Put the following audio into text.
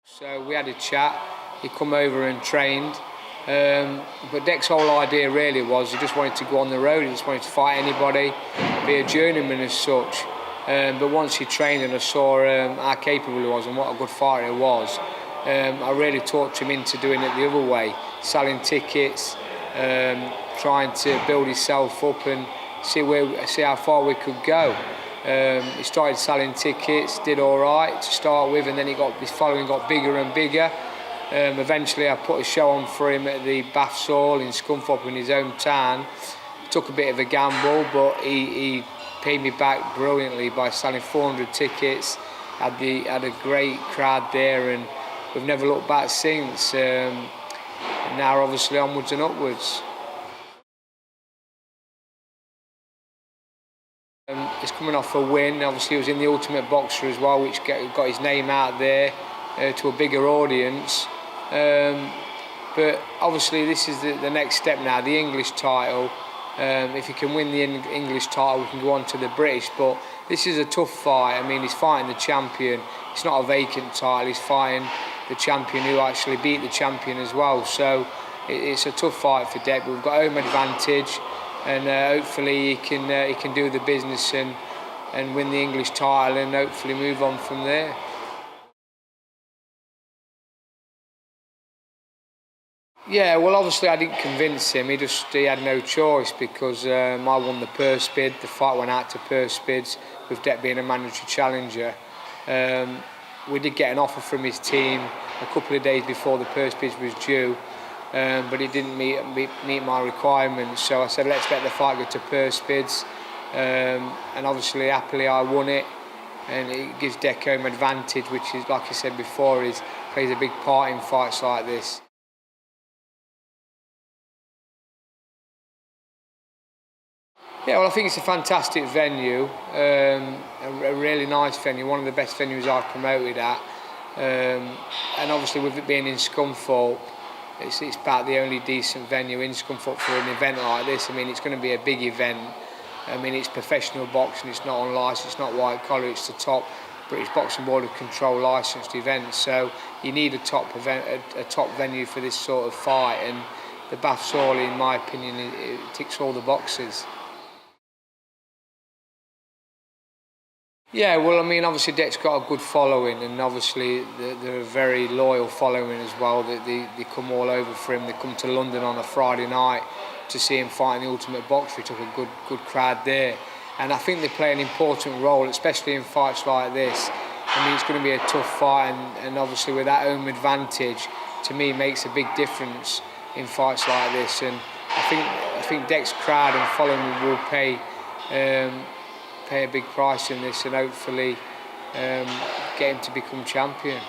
So we had a chat, he come over and trained, but Deck's whole idea really was he just wanted to go on the road, he just wanted to fight anybody, be a journeyman as such. But once he trained and I saw how capable he was and what a good fighter he was, I really talked him into doing it the other way, selling tickets, trying to build himself up and see how far we could go. He started selling tickets, did all right to start with, and then his following got bigger and bigger. Eventually I put a show on for him at the Baths Hall in Scunthorpe in his hometown. Took a bit of a gamble, but he paid me back brilliantly by selling 400 tickets. Had a great crowd there, and we've never looked back since. And now obviously onwards and upwards. He's coming off a win. Obviously he was in the Ultimate Boxer as well, which got his name out there to a bigger audience. But obviously this is the next step now, the English title. If he can win the English title, we can go on to the British. But this is a tough fight. I mean, he's fighting the champion. It's not a vacant title. He's fighting the champion who actually beat the champion as well. So it's a tough fight for Deck. We've got home advantage. And hopefully he can do the business and win the English title and hopefully move on from there. Yeah, well obviously I didn't convince him, he had no choice because I won the purse bid, the fight went out to purse bids with Deck being a mandatory challenger. We did get an offer from his team a couple of days before the purse bids was due. But it didn't meet my requirements, so I said let's let the fight go to purse bids, and obviously happily I won it, and it gives Deck home advantage, which is, like I said before, plays a big part in fights like this. Yeah, well I think it's a fantastic venue, a really nice venue, one of the best venues I've promoted at, and obviously with it being in Scunthorpe, it's about the only decent venue in Scunthorpe for an event like this. I mean, it's going to be a big event. I mean, it's professional boxing, it's not on licence, it's not white collar, it's the top British Boxing Board of Control licensed event. So you need a top venue for this sort of fight, and the Baths Hall, in my opinion, it ticks all the boxes. Yeah, well, I mean, obviously Deck's got a good following, and obviously they're a very loyal following as well. They come all over for him. They come to London on a Friday night to see him fight in the Ultimate Boxer. He took a good crowd there, and I think they play an important role, especially in fights like this. I mean, it's going to be a tough fight, and obviously with that home advantage, to me, makes a big difference in fights like this. And I think Deck's crowd and following will pay a big price in this, and hopefully get him to become champion.